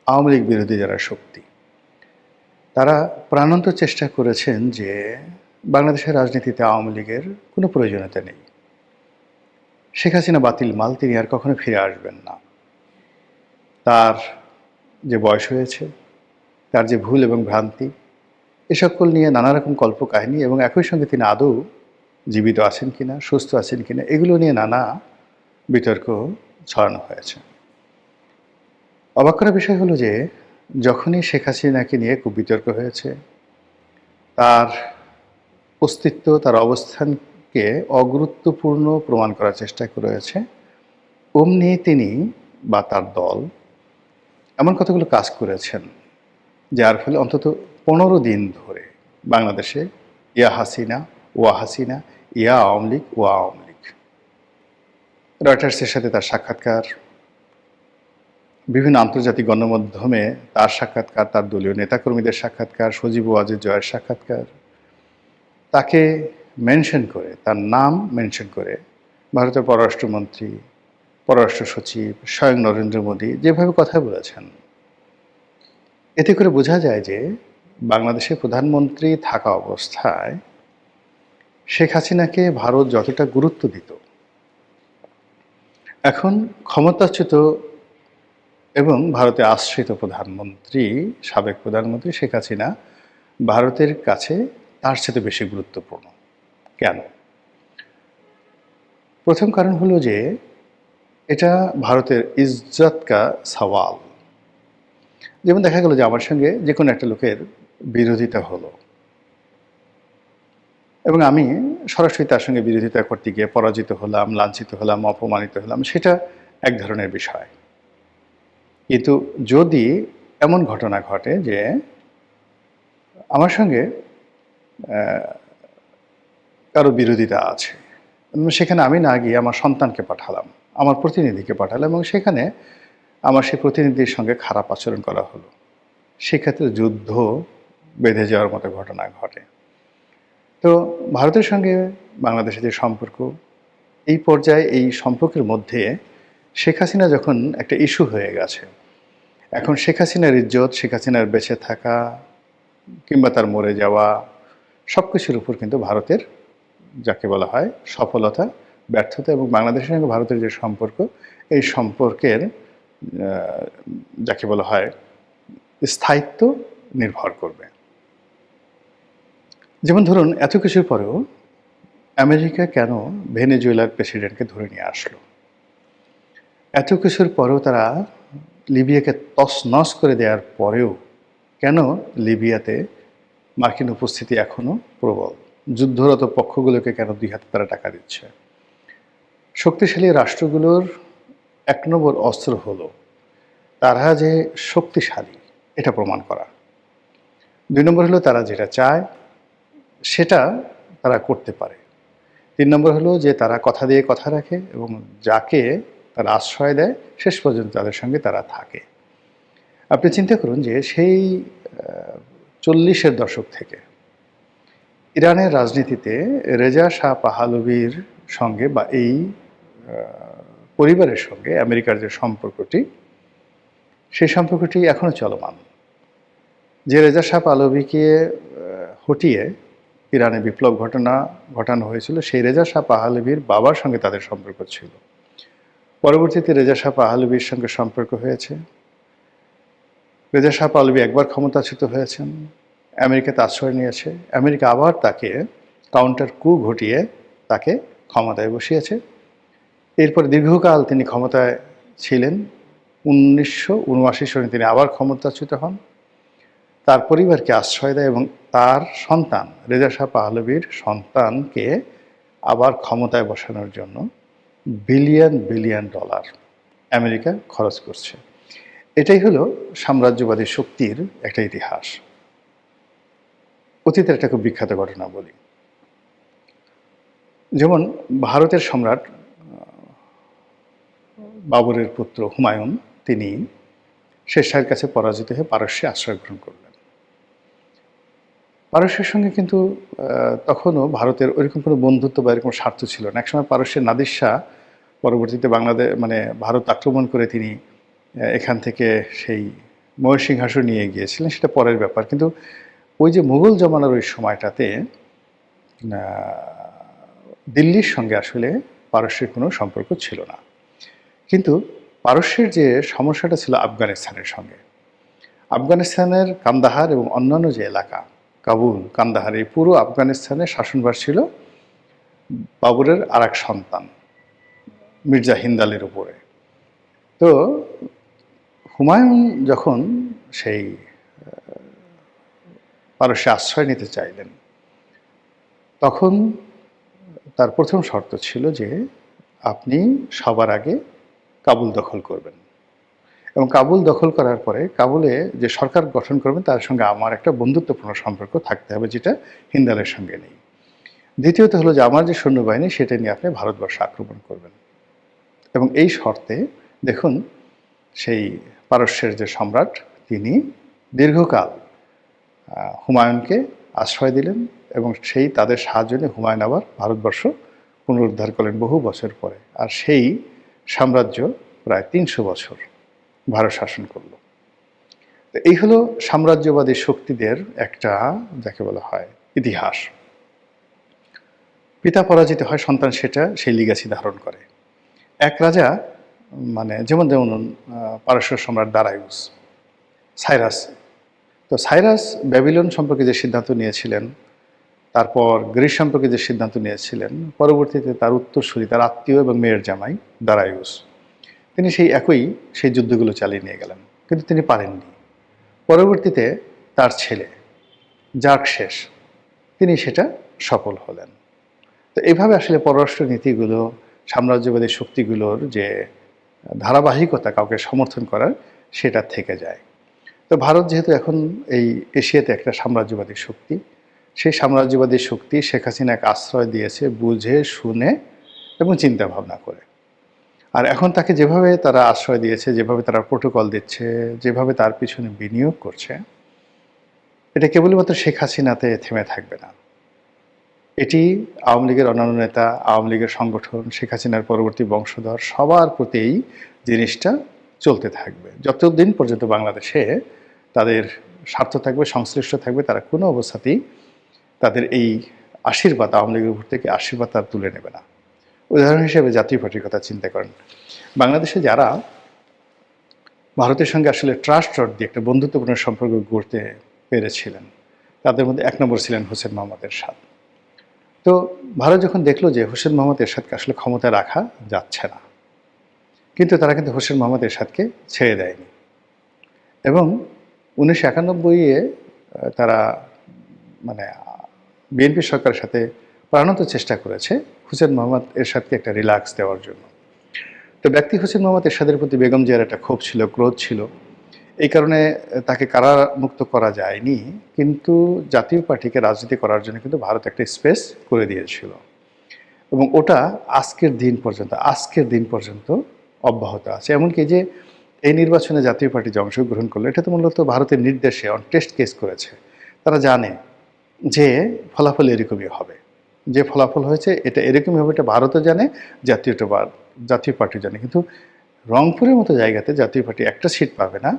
আওয়ামী লীগ বিরোধী যারা শক্তি, তারা প্রাণান্ত চেষ্টা করেছেন যে বাংলাদেশের রাজনীতিতে আওয়ামী লীগের কোনো প্রয়োজনীয়তা নেই। শেখ হাসিনা বাতিল মাল, তিনি আর কখনো ফিরে আসবেন না। তার যে বয়স হয়েছে, তার যে ভুল এবং ভ্রান্তি, এ সকল নিয়ে নানা রকম কল্পকাহিনী এবং একই সঙ্গে তিনি আদৌ জীবিত আছেন কিনা, সুস্থ আছেন কিনা, এগুলো নিয়ে নানা বিতর্ক ছড়ানো হয়েছে। অবাক করার বিষয় হলো যে যখনই শেখ হাসিনাকে নিয়ে খুব বিতর্ক হয়েছে, তার অস্তিত্ব, তার অবস্থানকে অগুরুত্বপূর্ণ প্রমাণ করার চেষ্টা করেছে, অমনি তিনি বা তার দল এমন কতগুলো কাজ করেছেন যার ফলে অন্তত 15 দিন ধরে বাংলাদেশে ইয়া হাসিনা ওয়া হাসিনা, ইয়া আওয়ামী লীগ ওয়া আওয়ামী লীগ। রয়টার্সের সাথে তার সাক্ষাৎকার, বিভিন্ন আন্তর্জাতিক গণমাধ্যমে তার সাক্ষাৎকার, তার দলীয় নেতাকর্মীদের সাক্ষাৎকার, সজীব ওয়াজেদ জয়ের সাক্ষাৎকার, তাকে মেনশন করে, তার নাম মেনশন করে ভারতের পররাষ্ট্রমন্ত্রী, পররাষ্ট্র সচিব, স্বয়ং নরেন্দ্র মোদী যেভাবে কথা বলেছেন, এতে করে বোঝা যায় যে বাংলাদেশের প্রধানমন্ত্রী থাকা অবস্থায় শেখ হাসিনাকে ভারত যতটা গুরুত্ব দিত, এখন ক্ষমতাচ্যুত এবং ভারতে আশ্রিত প্রধানমন্ত্রী, সাবেক প্রধানমন্ত্রী শেখ হাসিনা ভারতের কাছে তার সাথে বেশি গুরুত্বপূর্ণ। কেন? প্রথম কারণ হলো যে এটা ভারতের ইজ্জত কা সওয়াল। যেমন দেখা গেল যে আমার সঙ্গে যে কোনো একটা লোকের বিরোধিতা হলো এবং আমি সরাসরি তার সঙ্গে বিরোধিতা করতে গিয়ে পরাজিত হলাম, লাঞ্ছিত হলাম, অপমানিত হলাম, সেটা এক ধরনের বিষয়। কিন্তু যদি এমন ঘটনা ঘটে যে আমার সঙ্গে কারো বিরোধিতা আছে, সেখানে আমি না গিয়ে আমার সন্তানকে পাঠালাম, আমার প্রতিনিধিকে পাঠালাম এবং সেখানে আমার সেই প্রতিনিধির সঙ্গে খারাপ আচরণ করা হলো, সেক্ষেত্রে যুদ্ধ বেঁধে যাওয়ার মতো ঘটনা ঘটে। তো ভারতের সঙ্গে বাংলাদেশের যে সম্পর্ক, এই পর্যায়ে এই সম্পর্কের মধ্যে শেখ হাসিনা যখন একটা ইস্যু হয়ে গেছে, এখন শেখ হাসিনার ইজ্জত, শেখ হাসিনার বেঁচে থাকা কিংবা তার মরে যাওয়া, সব কিছুর উপর কিন্তু ভারতের যাকে বলা হয় সফলতা, ব্যর্থতা এবং বাংলাদেশের সঙ্গে ভারতের যে সম্পর্ক, এই সম্পর্কের যাকে বলা হয় স্থায়িত্ব নির্ভর করবে। যেমন ধরুন, এত কিছুর পরেও আমেরিকা কেন ভেনেজুয়েলার প্রেসিডেন্টকে ধরে নিয়ে আসলো? এত কিছুর পরেও তারা লিবিয়াকে তছনছ করে দেওয়ার পরেও কেন লিবিয়াতে মার্কিন উপস্থিতি এখনও প্রবল? যুদ্ধরত পক্ষগুলোকে কেন 2 হাতে তারা টাকা দিচ্ছে? শক্তিশালী রাষ্ট্রগুলোর 1 নম্বর অস্ত্র হলো তারা যে শক্তিশালী এটা প্রমাণ করা। 2 নম্বর হলো তারা যেটা চায় সেটা তারা করতে পারে। 3 নম্বর হলো যে তারা কথা দিয়ে কথা রাখে এবং যাকে তারা আশ্রয় দেয় শেষ পর্যন্ত তাদের সঙ্গে তারা থাকে। আপনি চিন্তা করুন যে সেই 40-এর দশক থেকে ইরানের রাজনীতিতে রেজা শাহ পাহলভির সঙ্গে বা এই পরিবারের সঙ্গে আমেরিকার যে সম্পর্কটি, সেই সম্পর্কটি এখনও চলমান। যে রেজা শাহ পাহলভিকে হটিয়ে ইরানে বিপ্লব ঘটানো হয়েছিল, সেই রেজা শাহ পাহলভির বাবার সঙ্গে তাদের সম্পর্ক ছিল। পরবর্তীতে রেজা শাহ পাহলভির সঙ্গে সম্পর্ক হয়েছে। রেজা শাহ পাহলভি একবার ক্ষমতাচ্যুত হয়েছেন, আমেরিকাতে আশ্রয় নিয়েছে, আমেরিকা আবার তাকে কাউন্টার কু ঘটিয়ে তাকে ক্ষমতায় বসিয়েছে। এরপর দীর্ঘকাল তিনি ক্ষমতায় ছিলেন। 1979 সনে তিনি আবার ক্ষমতাচ্যুত হন, তার পরিবারকে আশ্রয় দেয় এবং তার সন্তান রেজা শাহ পাহলভির সন্তানকে আবার ক্ষমতায় বসানোর জন্য বিলিয়ন বিলিয়ন ডলার আমেরিকা খরচ করছে। এটাই হলো সাম্রাজ্যবাদী শক্তির একটা ইতিহাস। অতীতের একটা খুব বিখ্যাত ঘটনা বলি। যেমন ভারতের সম্রাট বাবরের পুত্র হুমায়ুন, তিনি শের শাহের কাছে পরাজিত হয়ে পারস্যে আশ্রয় গ্রহণ করলেন। পারস্যের সঙ্গে কিন্তু তখনও ভারতের ওইরকম কোনো বন্ধুত্ব বা এরকম স্বার্থ ছিল না। একসময় পারস্যের নাদির শাহ পরবর্তীতে ভারত আক্রমণ করে তিনি এখান থেকে সেই ময়ূরসিংহাসন নিয়ে গিয়েছিলেন, সেটা পরের ব্যাপার। কিন্তু ওই যে মুঘল জমানার ওই সময়টাতে দিল্লির সঙ্গে আসলে পারস্যের কোনো সম্পর্ক ছিল না। কিন্তু পারস্যের যে সমস্যাটা ছিল আফগানিস্তানের সঙ্গে, আফগানিস্তানের কান্দাহার এবং অন্যান্য যে এলাকা, কাবুল, কান্দাহার, এই পুরো আফগানিস্তানের শাসনভার ছিল বাবরের আর এক সন্তান মির্জা হিন্দালের উপরে। তো হুমায়ুন যখন সেই পারস্যে আশ্রয় নিতে চাইলেন, তখন তার প্রথম শর্ত ছিল যে আপনি সবার আগে কাবুল দখল করবেন, এবং কাবুল দখল করার পরে কাবুলে যে সরকার গঠন করবেন তার সঙ্গে আমার একটা বন্ধুত্বপূর্ণ সম্পর্ক থাকতে হবে, যেটা হিন্দালের সঙ্গে নেই। দ্বিতীয়ত হলো যে আমার যে সৈন্যবাহিনী সেটা নিয়ে আপনি ভারতবর্ষ আক্রমণ করবেন। এবং এই শর্তে দেখুন, সেই পারস্যের যে সম্রাট তিনি দীর্ঘকাল হুমায়ুনকে আশ্রয় দিলেন, এবং সেই তাদের সাহায্য নিয়ে হুমায়ুন আবার ভারতবর্ষ পুনরুদ্ধার করলেন বহু বছর পরে। আর সেই সাম্রাজ্য প্রায় ৩০০ বছর ভারত শাসন করল। তো এই হলো সাম্রাজ্যবাদী শক্তিদের একটা, যাকে বলা হয়, ইতিহাস। পিতা পরাজিত হয়, সন্তান সেটা সেই লিগাসি ধারণ করে। এক রাজা, মানে যেমন পারস্য সম্রাট দারায়ুস, সাইরাস। তো সাইরাস ব্যাবিলন সম্পর্কে যে সিদ্ধান্ত নিয়েছিলেন, তারপর গ্রিস সম্পর্কে যে সিদ্ধান্ত নিয়েছিলেন, পরবর্তীতে তার উত্তরসূরি, তার আত্মীয় এবং মেয়ের জামাই দারায়ুস, তিনি সেই যুদ্ধগুলো চালিয়ে নিয়ে গেলেন, কিন্তু তিনি পারেননি। পরবর্তীতে তার ছেলে জার্কশেস, তিনি সেটা সফল হলেন। তো এইভাবে আসলে পররাষ্ট্র নীতিগুলো, সাম্রাজ্যবাদী শক্তিগুলোর যে ধারাবাহিকতা কাউকে সমর্থন করার, সেটা থেকে যায়। তো ভারত যেহেতু এখন এই এশিয়াতে একটা সাম্রাজ্যবাদী শক্তি, সেই সাম্রাজ্যবাদী শক্তি শেখ হাসিনাকে আশ্রয় দিয়েছে বুঝে শুনে এবং চিন্তা ভাবনা করে। আর এখন তাকে যেভাবে তারা আশ্রয় দিয়েছে, যেভাবে তারা প্রোটোকল দিচ্ছে, যেভাবে তার পিছনে বিনিয়োগ করছে, এটা কেবলমাত্র শেখ হাসিনাতে থেমে থাকবে না। এটি আওয়ামী লীগের অন্যান্য নেতা, আওয়ামী লীগের সংগঠন, শেখ হাসিনার পরবর্তী বংশধর, সবার প্রতি এই জিনিসটা চলতে থাকবে। যতদিন পর্যন্ত বাংলাদেশে তাদের স্বার্থ থাকবে, সংশ্লিষ্ট থাকবে, তারা কোনো অবস্থাতেই তাদের এই আশীর্বাদ, আওয়ামী লীগের উপর থেকে আশীর্বাদ তারা তুলে নেবে না। উদাহরণ হিসেবে জাতীয় পার্টির কথা চিন্তা করেন। বাংলাদেশে যারা ভারতের সঙ্গে আসলে ট্রাস্ট দিয়ে একটা বন্ধুত্বপূর্ণ সম্পর্ক গড়তে পেরেছিলেন, তাদের মধ্যে এক নম্বর ছিলেন হোসেন মোহাম্মদ এরশাদ। তো ভারত যখন দেখলো যে হোসেন মোহাম্মদ এরশাদকে আসলে ক্ষমতায় রাখা যাচ্ছে না, কিন্তু তারা কিন্তু হোসেন মোহাম্মদ এরশাদকে ছেড়ে দেয়নি, এবং 1991-এ তারা মানে বিএনপি সরকারের সাথে প্রাণান্ত চেষ্টা করেছে হোসেন মোহাম্মদ এরশাদকে একটা রিল্যাক্স দেওয়ার জন্য। তো ব্যক্তি হোসেন মোহাম্মদ এরশাদের প্রতি বেগম জিয়ার একটা ক্ষোভ ছিল, ক্রোধ ছিল, এই কারণে তাকে কারামুক্ত করা যায়নি। কিন্তু জাতীয় পার্টিকে রাজনীতি করার জন্য কিন্তু ভারত একটা স্পেস করে দিয়েছিল, এবং ওটা আজকের দিন পর্যন্ত অব্যাহত আছে। এমনকি যে এই নির্বাচনে জাতীয় পার্টি যে অংশগ্রহণ করলো, এটা তো মূলত ভারতের নির্দেশে অন টেস্ট কেস করেছে। তারা জানে যে ফলাফল এরকমই হবে, যে ফলাফল হয়েছে এটা এরকমই হবে, এটা ভারতও জানে, জাতীয় পার্টি জানে। কিন্তু রংপুরের মতো জায়গাতে জাতীয় পার্টি একটা সিট পাবে না,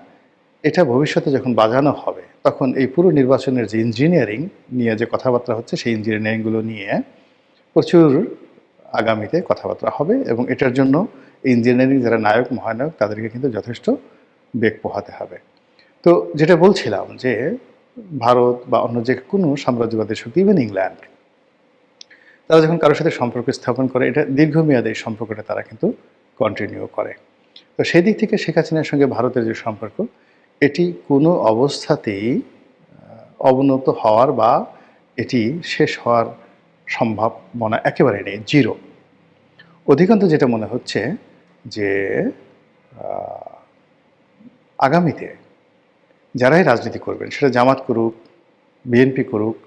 এটা ভবিষ্যতে যখন বাজানো হবে, তখন এই পুরো নির্বাচনের যে ইঞ্জিনিয়ারিং নিয়ে যে কথাবার্তা হচ্ছে, সেই ইঞ্জিনিয়ারিংগুলো নিয়ে প্রচুর আগামীতে কথাবার্তা হবে, এবং এটার জন্য ইঞ্জিনিয়ারিং যারা নায়ক মহানায়ক, তাদেরকে কিন্তু যথেষ্ট বেগ পোহাতে হবে। তো যেটা বলছিলাম যে ভারত বা অন্য যে কোনো সাম্রাজ্যবাদী শক্তি, ইভেন ইংল্যান্ড, তারা যখন কারোর সাথে সম্পর্ক স্থাপন করে, এটা দীর্ঘমেয়াদে এই সম্পর্কটা তারা কিন্তু কন্টিনিউ করে। তো সেই দিক থেকে শেখ হাসিনার সঙ্গে ভারতের যে সম্পর্ক, এটি কোনো অবস্থাতেই অবনত হওয়ার বা এটি শেষ হওয়ার সম্ভাবনা একেবারে নেই, জিরো। অধিকাংশ যেটা মনে হচ্ছে যে আগামীতে যারাই রাজনীতি করবেন, সেটা জামাত করুক, বিএনপি করুক,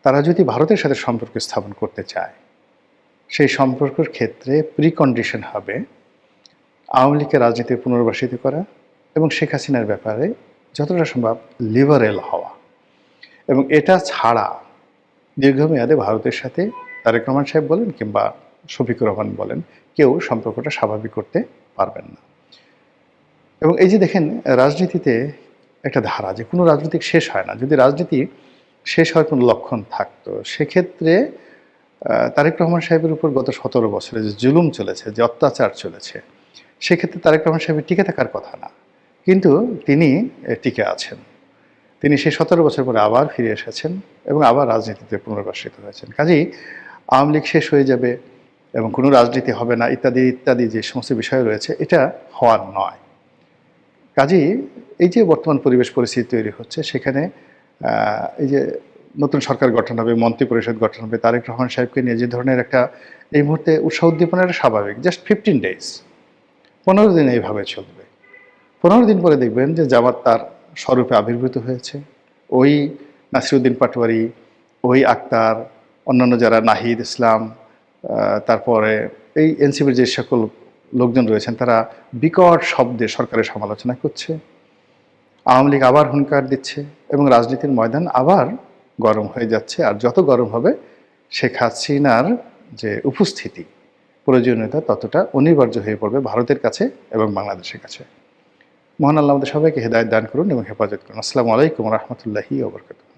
তারা যদি ভারতের সাথে সম্পর্ক স্থাপন করতে চায়, সেই সম্পর্কের ক্ষেত্রে প্রিকন্ডিশন হবে আওয়ামী লীগকে রাজনীতি পুনর্বাসিত করা এবং শেখ হাসিনার ব্যাপারে যতটা সম্ভব লিবারেল হওয়া। এবং এটা ছাড়া দীর্ঘমেয়াদে ভারতের সাথে তারেক রহমান সাহেব বলেন কিংবা শফিকুর রহমান বলেন, কেউ সম্পর্কটা স্বাভাবিক করতে পারবেন না। এবং এই যে দেখেন, রাজনীতিতে একটা ধারা যে কোনো রাজনৈতিক শেষ হয় না। যদি রাজনীতি শেষ হওয়ার কোনো লক্ষণ থাকতো, সেক্ষেত্রে তারেক রহমান সাহেবের উপর গত ১৭ বছরে যে জুলুম চলেছে, যে অত্যাচার চলেছে, সেক্ষেত্রে তারেক রহমান সাহেবের টিকে থাকার কথা না। কিন্তু তিনি টিকে আছেন। তিনি সেই ১৭ বছর পরে আবার ফিরে এসেছেন এবং আবার রাজনীতিতে পুনর্বাসিত হয়েছেন। কাজেই আওয়ামী লীগ শেষ হয়ে যাবে এবং কোনো রাজনীতি হবে না ইত্যাদি ইত্যাদি যে সমস্ত বিষয় রয়েছে, এটা হওয়ার নয়। কাজেই এই যে বর্তমান পরিবেশ পরিস্থিতি তৈরি হচ্ছে, সেখানে এই যে নতুন সরকার গঠন হবে, মন্ত্রিপরিষদ গঠন হবে, তারেক রহমান সাহেবকে নিয়ে যে ধরনের একটা এই মুহূর্তে উৎসাহ উদ্দীপনাটা স্বাভাবিক। জাস্ট 15 ডেজ, 15 দিন এইভাবে চলবে। 15 দিন পরে দেখবেন যে জামাত তার স্বরূপে আবির্ভূত হয়েছে। ওই নাসিরুদ্দিন পাটোয়ারি, ওই আক্তার, অন্যান্য যারা নাহিদ ইসলাম, তারপরে এই এনসিপির যে সকল লোকজন রয়েছেন, তারা বিকট শব্দে সরকারের সমালোচনা করছে। আওয়ামী লীগ আবার হুঙ্কার দিচ্ছে এবং রাজনীতির ময়দান আবার গরম হয়ে যাচ্ছে। আর যত গরম হবে, শেখ হাসিনার যে উপস্থিতি, প্রয়োজনীয়তা ততটা অনিবার্য হয়ে পড়বে ভারতের কাছে এবং বাংলাদেশের কাছে। মহান আল্লাহ আমাদের সবাইকে হেদায়েত দান করুন এবং হেফাজত করুন। আসসালামু আলাইকুম রহমতুল্লাহি ওয়া বারাকাতুহু।